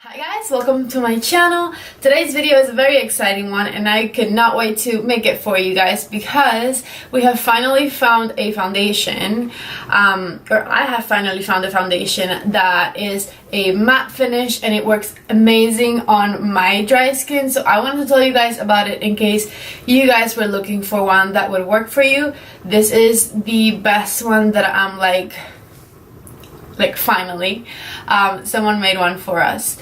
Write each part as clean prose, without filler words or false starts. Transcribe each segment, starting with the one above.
Hi guys, welcome to my channel. Today's video is a very exciting one and I could not wait to make it for you guys because we have finally found a foundation, or I have finally found a foundation that is a matte finish and it works amazing on my dry skin. So I wanted to tell you guys about it in case you guys were looking for one that would work for you. This is the best one that I'm like finally someone made one for us.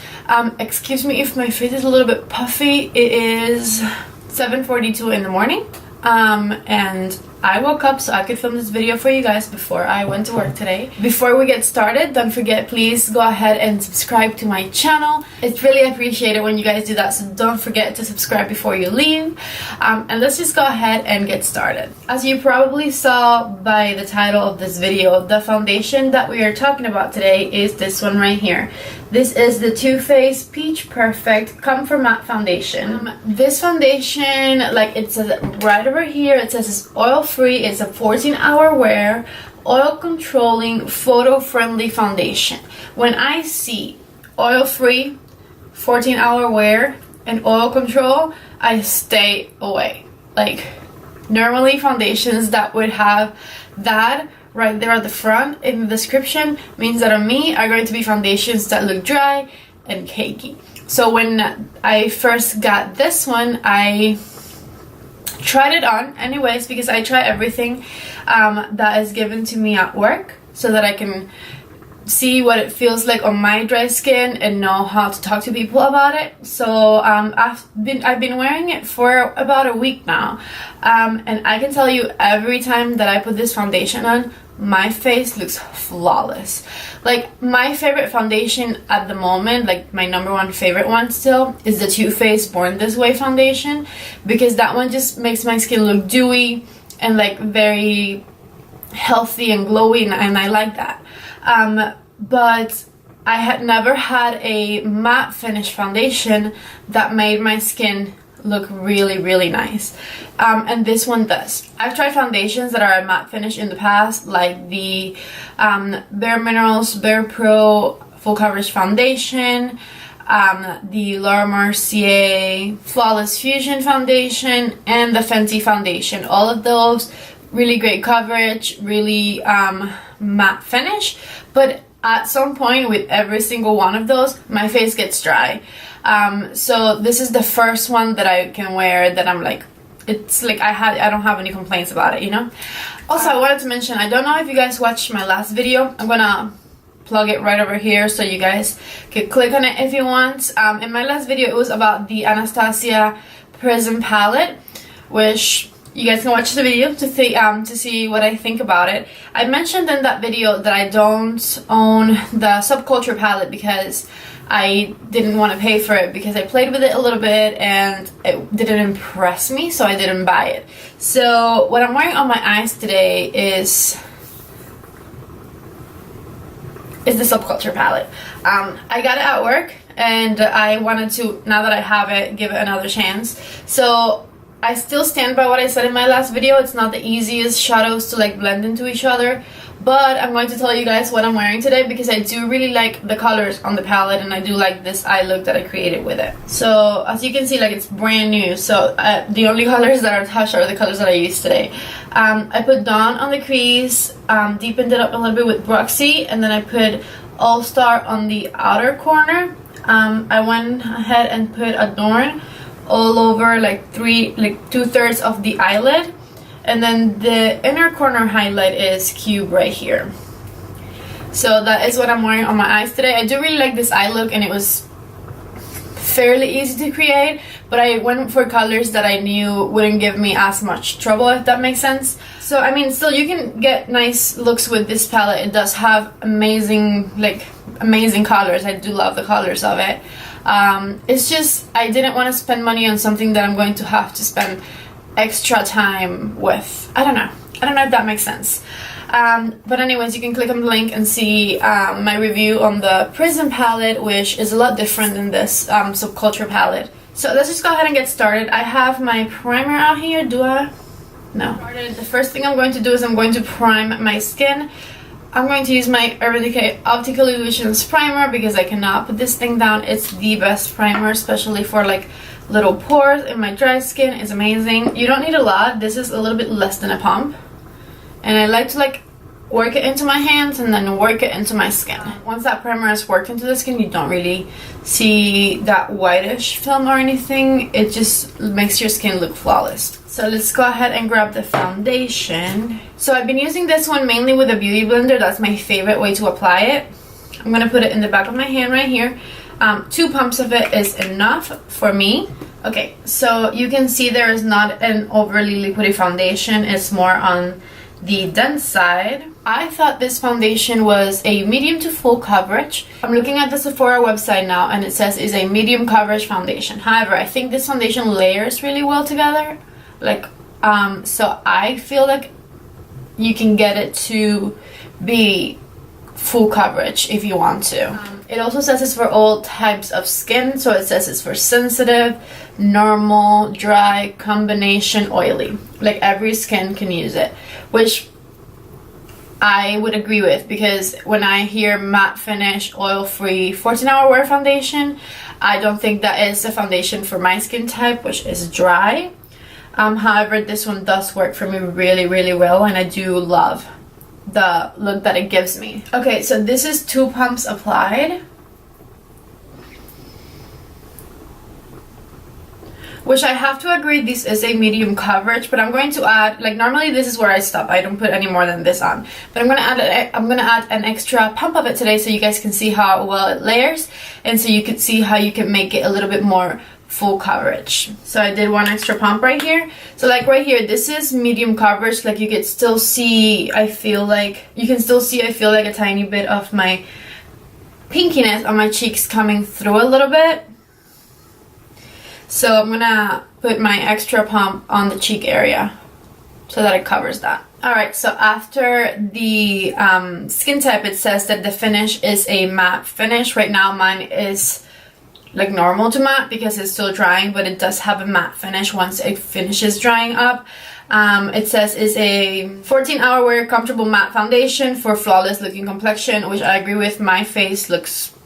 Excuse me if my face is a little bit puffy. It is 7:42 in the morning and I woke up so I could film this video for you guys before I went to work today. Before we get started, don't forget, please go ahead and subscribe to my channel. It's really appreciated when you guys do that, so don't forget to subscribe before you leave. And let's just go ahead and get started. As you probably saw by the title of this video, the foundation that we are talking about today is this one right here. This is the Too Faced Peach Perfect Comfort Matte Foundation. This foundation, like it says right over here, it says it's oil-free, it's a 14-hour wear, oil-controlling, photo-friendly foundation. When I see oil-free, 14-hour wear, and oil control, I stay away. Like, normally foundations that would have that right there at the front in the description means that on me are going to be foundations that look dry and cakey. So when I first got this one, I tried it on anyways because I try everything that is given to me at work so that I can see what it feels like on my dry skin and know how to talk to people about it. So I've been wearing it for about a week now, and I can tell you every time that I put this foundation on, my face looks flawless. Like, my favorite foundation at the moment, like my number one favorite one still, is the Too Faced Born This Way foundation, because that one just makes my skin look dewy and like very healthy and glowy, and I like that. But I had never had a matte finish foundation that made my skin look really nice, and this one does. I've tried foundations that are a matte finish in the past, like the Bare Minerals Bare Pro Full Coverage Foundation, the Laura Mercier Flawless Fusion Foundation, and the Fenty Foundation. All of those really great coverage, really matte finish, but at some point with every single one of those, my face gets dry. So this is the first one that I can wear that I'm like, it's like I don't have any complaints about it, you know. Also, I wanted to mention, I don't know if you guys watched my last video. I'm gonna plug it right over here so you guys can click on it if you want. In my last video, it was about the Anastasia Prism palette, which you guys can watch the video to see what I think about it. I mentioned in that video that I don't own the Subculture palette because I didn't want to pay for it, because I played with it a little bit and it didn't impress me, so I didn't buy it. So what I'm wearing on my eyes today is the Subculture palette. I got it at work and I wanted to, now that I have it, give it another chance. So I still stand by what I said in my last video. It's not the easiest shadows to like blend into each other, but I'm going to tell you guys what I'm wearing today because I do really like the colors on the palette and I do like this eye look that I created with it. So as you can see, like, it's brand new, so the only colors that are touched are the colors that I used today. I put Dawn on the crease, deepened it up a little bit with Broxy, and then I put All Star on the outer corner. I went ahead and put Adorn all over like 2/3 of the eyelid, and then the inner corner highlight is Cube right here. So that is what I'm wearing on my eyes today. I do really like this eye look and it was fairly easy to create, but I went for colors that I knew wouldn't give me as much trouble, if that makes sense. So I mean, still you can get nice looks with this palette. It does have amazing colors. I do love the colors of it. It's just I didn't want to spend money on something that I'm going to have to spend extra time with. I don't know if that makes sense. But anyways, you can click on the link and see my review on the Prism palette, which is a lot different than this Subculture palette. So let's just go ahead and get started. I have my primer out here. Do I? No. The first thing I'm going to do is I'm going to prime my skin. I'm going to use my Urban Decay Optical Illusions primer because I cannot put this thing down. It's the best primer, especially for like little pores in my dry skin. It's amazing. You don't need a lot. This is a little bit less than a pump. And I like to like work it into my hands and then work it into my skin. Once that primer has worked into the skin, you don't really see that whitish film or anything. It just makes your skin look flawless. So let's go ahead and grab the foundation. So I've been using this one mainly with a beauty blender. That's my favorite way to apply it. I'm gonna put it in the back of my hand right here. 2 pumps of it is enough for me. Okay, so you can see there is not an overly liquidy foundation. It's more on the dense side. I thought this foundation was a medium to full coverage. I'm looking at the Sephora website now and it says it's a medium coverage foundation. However, I think this foundation layers really well together. Like, so I feel like you can get it to be full coverage if you want to. It also says it's for all types of skin. So it says it's for sensitive, normal, dry, combination, oily. Like every skin can use it, which I would agree with, because when I hear matte finish, oil-free, 14-hour wear foundation, I don't think that is a foundation for my skin type, which is dry. However, this one does work for me really, really well, and I do love the look that it gives me. Okay, so this is 2 pumps applied, which I have to agree this is a medium coverage, but I'm going to add, like normally this is where I stop. I don't put any more than this on, but I'm gonna add an extra pump of it today so you guys can see how well it layers, and so you can see how you can make it a little bit more full coverage. So I did 1 extra pump right here. So like right here, this is medium coverage. Like you can still see, I feel like a tiny bit of my pinkiness on my cheeks coming through a little bit. So I'm gonna put my extra pump on the cheek area so that it covers that. Alright, so after the skin type, it says that the finish is a matte finish. Right now mine is like normal to matte because it's still drying, but it does have a matte finish once it finishes drying up. It says it's a 14-hour wear comfortable matte foundation for flawless looking complexion, which I agree with.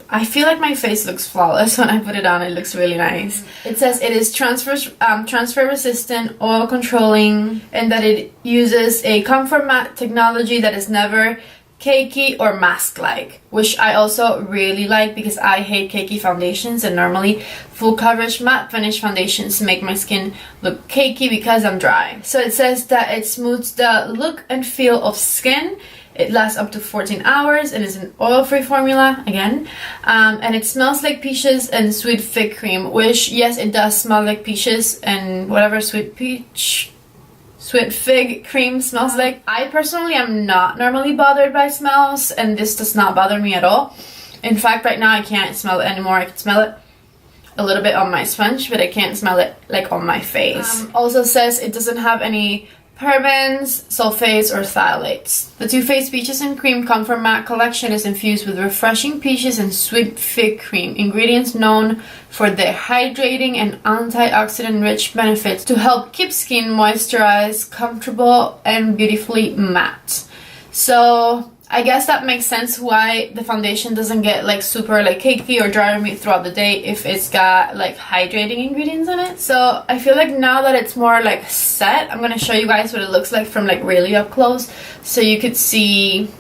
I feel like my face looks flawless when I put it on. It looks really nice. It says it is transfer resistant, oil controlling, and that it uses a comfort matte technology that is never cakey or mask-like, which I also really like because I hate cakey foundations, and normally full coverage matte finish foundations make my skin look cakey because I'm dry. So it says that it smooths the look and feel of skin. It lasts up to 14 hours and is an oil-free formula again, and it smells like peaches and sweet fig cream, which yes, it does smell like peaches and whatever sweet fig cream smells like. I personally am not normally bothered by smells, and this does not bother me at all. In fact, right now I can't smell it anymore. I can smell it a little bit on my sponge, but I can't smell it like on my face. Also says it doesn't have any parabens, sulfates, or phthalates. The Too Faced Peaches and Cream Comfort Matte collection is infused with refreshing peaches and sweet fig cream, ingredients known for their hydrating and antioxidant-rich benefits to help keep skin moisturized, comfortable, and beautifully matte. So I guess that makes sense why the foundation doesn't get like super like cakey or dry on me throughout the day if it's got like hydrating ingredients in it. So I feel like now that it's more like set, I'm gonna show you guys what it looks like from like really up close, so you could see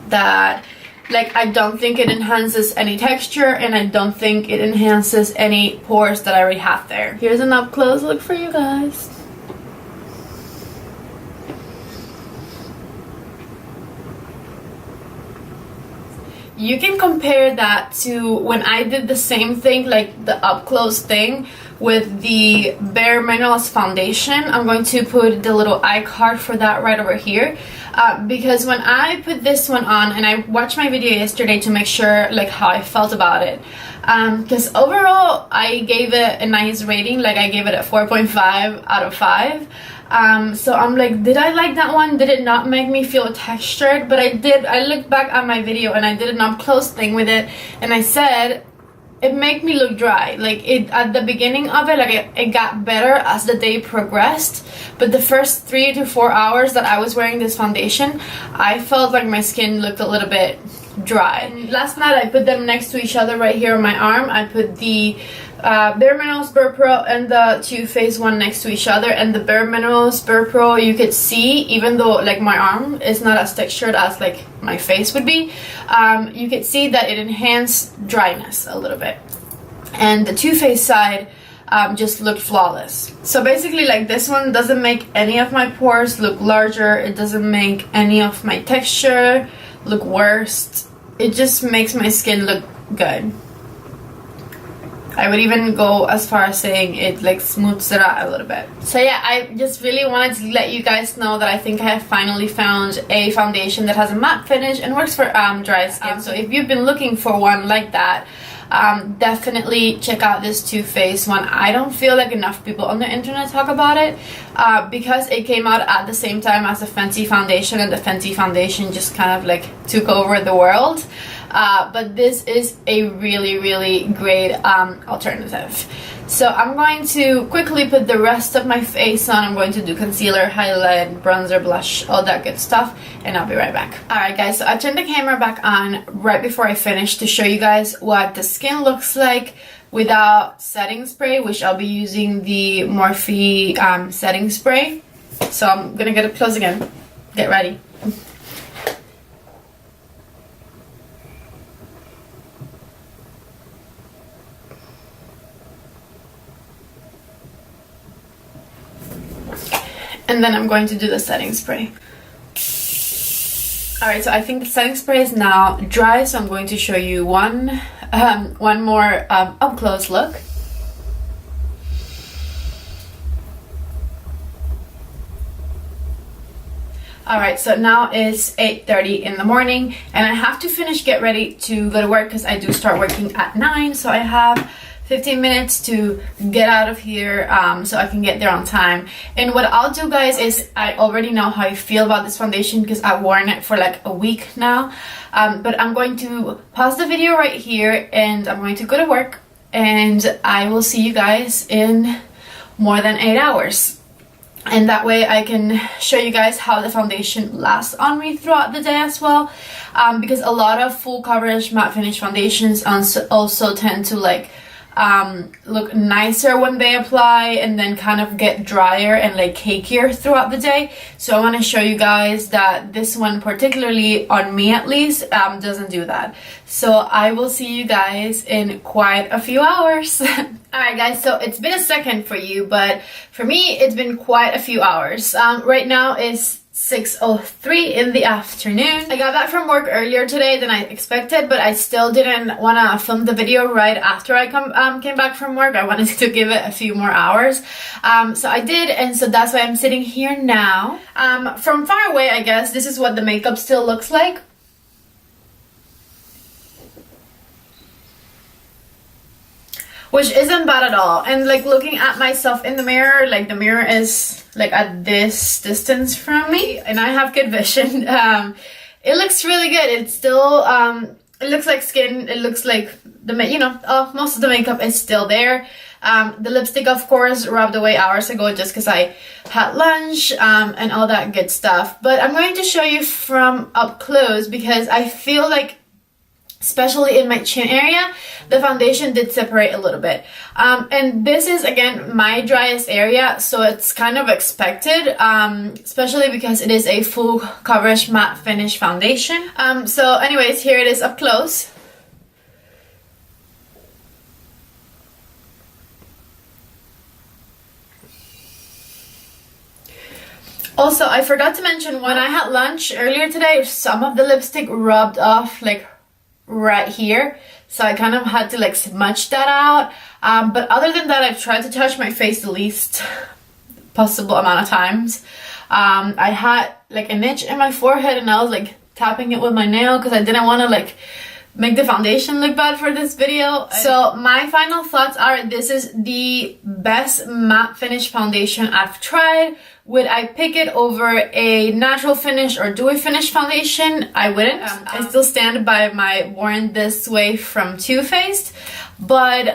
that like I don't think it enhances any texture, and I don't think it enhances any pores that I already have there. Here's an up close look for you guys. You can compare that to when I did the same thing, like the up close thing with the Bare Minerals foundation. I'm going to put the little iCard for that right over here, because when I put this one on, and I watched my video yesterday to make sure like how I felt about it, because overall I gave it a nice rating. Like I gave it a 4.5 out of 5. So I'm like, did I like that one? Did it not make me feel textured? But I did. I looked back at my video and I did an up close thing with it, and I said it made me look dry. Like it at the beginning of it, like it got better as the day progressed, but the first 3 to 4 hours that I was wearing this foundation, I felt like my skin looked a little bit dry. And last night I put them next to each other right here on my arm. I put the Bare Minerals Bare Pro and the Too Faced one next to each other, and the Bare Minerals Bare Pro, you could see, even though like my arm is not as textured as like my face would be, you could see that it enhanced dryness a little bit, and the Too Faced side just looked flawless. So basically, like, this one doesn't make any of my pores look larger, it doesn't make any of my texture look worse, it just makes my skin look good. I would even go as far as saying it like smooths it out a little bit. So yeah, I just really wanted to let you guys know that I think I have finally found a foundation that has a matte finish and works for dry skin. So if you've been looking for one like that, definitely check out this Too Faced one. I don't feel like enough people on the internet talk about it because it came out at the same time as the Fenty foundation, and the Fenty foundation just kind of like took over the world. But this is a really great alternative. So I'm going to quickly put the rest of my face on. I'm going to do concealer, highlight, bronzer, blush, all that good stuff, and I'll be right back. Alright guys, so I turned the camera back on right before I finished to show you guys what the skin looks like without setting spray, which I'll be using the Morphe setting spray. So I'm gonna get up close again. Get ready. And then I'm going to do the setting spray. Alright, so I think the setting spray is now dry, so I'm going to show you one more up close look. Alright, so now it's 8:30 in the morning, and I have to finish get ready to go to work because I do start working at 9, so I have 15 minutes to get out of here so I can get there on time. And what I'll do, guys, is I already know how I feel about this foundation because I've worn it for like a week now. But I'm going to pause the video right here and I'm going to go to work, and I will see you guys in more than 8 hours. And that way I can show you guys how the foundation lasts on me throughout the day as well. Because a lot of full coverage matte finish foundations also tend to like look nicer when they apply and then kind of get drier and like cakier throughout the day. So I want to show you guys that this one, particularly on me at least, doesn't do that. So I will see you guys in quite a few hours. Alright guys, so it's been a second for you, but for me it's been quite a few hours. Right now it's 6:03 in the afternoon. I got back from work earlier today than I expected, but I still didn't want to film the video right after I came back from work. I wanted to give it a few more hours. So I did, and so that's why I'm sitting here now. From far away, I guess, this is what the makeup still looks like. Which isn't bad at all. And like looking at myself in the mirror, like the mirror is like at this distance from me, and I have good vision. It looks really good. It's still it looks like skin. It looks like most of the makeup is still there. The lipstick, of course, rubbed away hours ago just because I had lunch and all that good stuff. But I'm going to show you from up close because I feel like, especially in my chin area, the foundation did separate a little bit. And this is, again, my driest area, so it's kind of expected, especially because it is a full coverage matte finish foundation. So anyways, here it is up close. Also, I forgot to mention, when I had lunch earlier today, some of the lipstick rubbed off like right here, so I kind of had to like smudge that out, but other than that, I've tried to touch my face the least possible amount of times. I had like an itch in my forehead and I was like tapping it with my nail because I didn't want to like make the foundation look bad for this video. So my final thoughts are, this is the best matte finish foundation I've tried. Would I pick it over a natural finish or dewy finish foundation? I wouldn't. I still stand by my Born This Way from Too Faced. but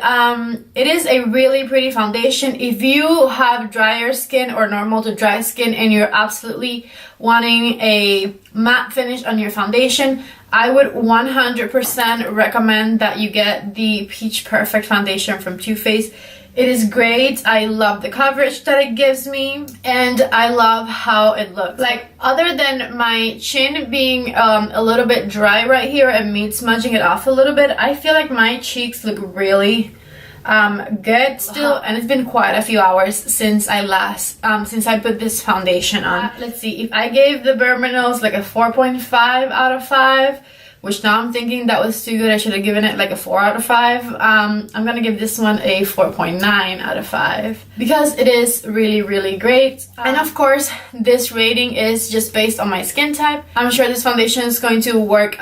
it is a really pretty foundation. If you have drier skin or normal to dry skin and you're absolutely wanting a matte finish on your foundation, I would 100% recommend that you get the Peach Perfect foundation from Too Faced. It is great. I love the coverage that it gives me, and I love how it looks. Like, other than my chin being a little bit dry right here and me smudging it off a little bit, I feel like my cheeks look really good still, and it's been quite a few hours since I put this foundation on. Let's see, if I gave the Burberry Nose like a 4.5 out of 5, which now I'm thinking that was too good, I should have given it like a 4 out of 5. I'm gonna give this one a 4.9 out of 5 because it is really, really great. And of course, this rating is just based on my skin type. I'm sure this foundation is going to work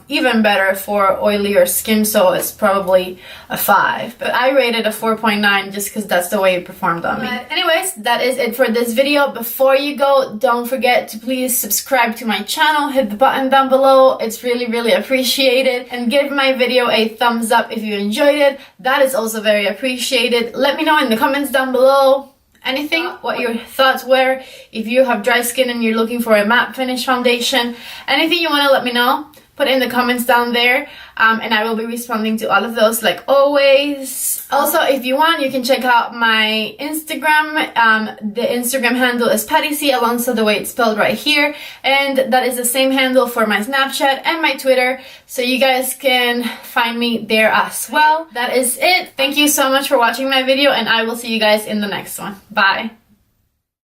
even better for oilier skin, so it's probably a 5. But I rated a 4.9 just because that's the way it performed on me. But anyways, that is it for this video. Before you go, don't forget to please subscribe to my channel, hit the button down below. It's really, really appreciated, and give my video a thumbs up if you enjoyed it. That is also very appreciated. Let me know in the comments down below anything, what your thoughts were, if you have dry skin and you're looking for a matte finish foundation, anything you want to let me know, put in the comments down there, and I will be responding to all of those like always. Also, if you want, you can check out my Instagram. The Instagram handle is Patty C Alonso, the way it's spelled right here, and that is the same handle for my Snapchat and my Twitter, so you guys can find me there as well. That is it. Thank you so much for watching my video, and I will see you guys in the next one. Bye.